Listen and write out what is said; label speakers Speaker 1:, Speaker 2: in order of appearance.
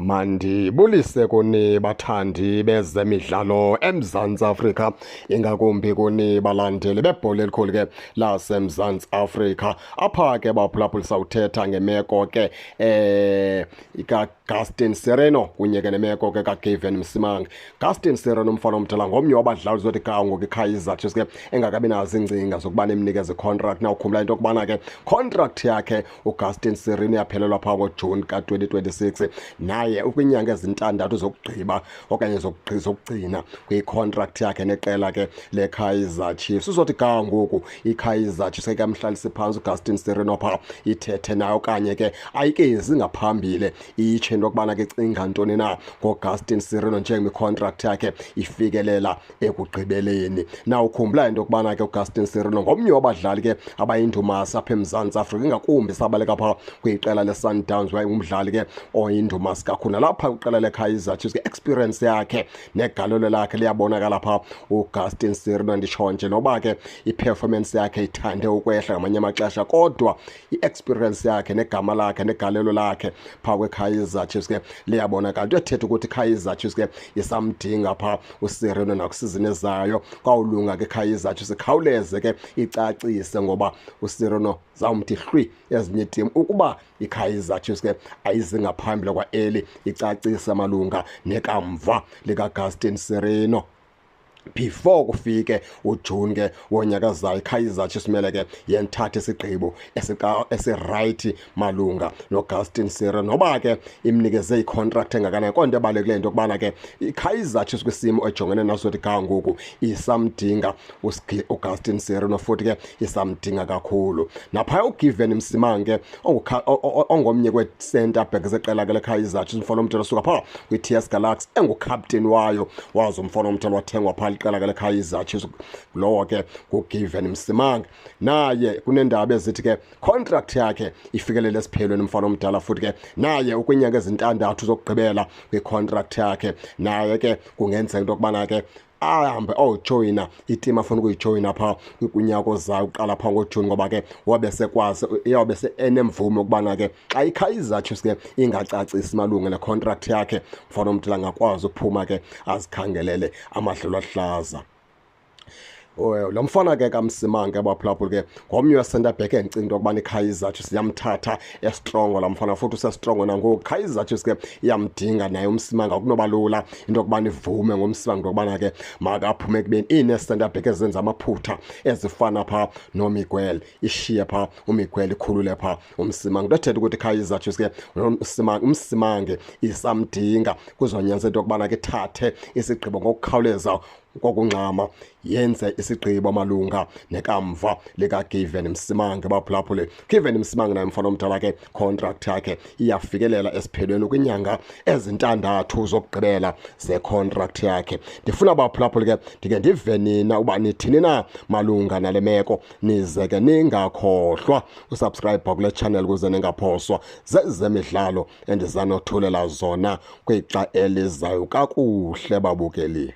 Speaker 1: Mandibulise kuni bathandi bezemidlalo eMzantsi Afrika, ingakumbi kuni balandeli bebhola elikhulu ke laseMzantsi Afrika. Apha ke baphulaphula sawuthetha ngemeko ke kaGustin Sereno kunye ke nemeko ke kaGavin Msimange. Gustin Sereno umfana omdala ngomnye wabadlali zothi kango ke Kaizer Chiefs ke engakabi nazo ingcinga zokuba nemnikeze contract. Nawukhumbula into yokubana ke contract yakhe uGustin Sereno yaphelelwa phaa ngoJuni ka-2026, naye ukwinyanga ezintandathu zokugqiba okanye zokugcina kwi-contract yakhe neqela ke leKaizer Chiefs. Uzothi ga ngoku iKaizer Chiefs ke mhlalise phantsi uGustin Sereno phaa ithethe nayo okanye ke ayikezi ngaphambili itsho into yokubana ke cinga ntoni na ngoGustin Sereno njengemi-contract yakhe ifikelela ekugqibeleni. Nawukhumbula into yokubana ke uGustin Sereno ngomnye wabadlali ke abayindumasi apha eMzantsi Afrika, ingakumbi sabaleka phaa kwiqela leSundowns. Wayengumdlali ke oyindumasi kakhulu nalapha kwiqela leKaizer Chiefs. Experience yakhe negalelo lakhe liyabonakala phaa uGustin Sereno. Nditsho nje noba ke i-performance yakhe ithande ukwehla ngamanye amaxesha, kodwa i-experience yakhe negama lakhe negalelo lakhe phaa kweKaizer Chiefs ke liyabonakala. Into ethetha ukuthi iKaizer Chiefs ke isamdinga phaa uSereno nakwisizini ezayo. Kwawulunga ke iKaizer Chiefs ikhawuleze ke icacise, ngoba uSereno zawumthi hlwi ezinye itim ukuba iKaizer Chiefs ke ayizi ngaphambili kwa eli icacise malunga nekamva likaGustin Sereno. Before kufike uJune ke wonyaka zayo, iKaizer Chiefs mele ke yenthathe isigqibo esirayithi malunga noGustin Sereno, noba ke imnikeze icontract engakanani. Konke ebalulekileyo into yokubana ke iKaizer Chiefs kwisimo ejongene naso thi ga ngoku isamdinga uGustin Sereno, futhi ke isamdinga kakhulu. Naphaya uGavin Msimange ongomnye kwe-centre back zeqela ke leKaizer Chiefs, umfana omdala suka phaa kwi-TS Galaxy, engukapteni wayo wazo umfana omdala wathengwa phaa iqela ke leKaizer Chiefs, lowo ke nguGavin Msimange. Naye kunendaba ezithi ke contract yakhe ifikelele esiphelweni umfana omdala, futhi ke naye ukwinyanga ezintandathu zokugqibela kwi-contract yakhe. Naye ke kungenzeka into yokubana ke ahambe ojoyina itim afuna ukuyijoyina phaa kwinyaka ozayo uqala phaa ngoJuni, ngoba ke wabe sekwazi iyawube enemvume ukubana ke xa iKaizer Chiefs ke ingacacisi malunga ne-contract yakhe, mfana omdala angakwazi ukuphuma ke azikhangelele amadlelo ahlaza. Lo mfana ke kaMsimange abaphulaphula ke ngomnye we-centre back endicinga into yokubana iKaizer Chiefs yamthatha estrongo la mfana, futhi usestrongo nangoku. iKaizer Chiefs ke iyamdinga naye uMsimange. Akunoba lula into yokubana ivume ngomsimange into yokubana ke makaphume ekubeni ine-centre back ezenza amaphutha ezifana phaa noMiguel, ishiye phaa uMiguel ikhulule phaa uMsimange. Into ethetha ukuthi iKaizer Chiefs ke uMsimange isamdinga, kuzonyanzelisa into yokubana ke ithathe isigqibo ngokukhawuleza kokungxama, yenze isigqibo malunga nekamva likaGavin Msimange baphulaphule. Gavin Msimange naye mfana omdala ke contract yakhe iyafikelela esiphelweni kwinyanga ezintandathu zokugqibela ze-contract yakhe. Ndifuna baphulaphule ke ndike ndive nina uba nithini na malunga nale meko, nize ke ningakhohlwa usubscribe kule channel ukuze ningaphoswa zezemidlalo endizanothulela zona kwixa elizayo. Kakuhle babukeli.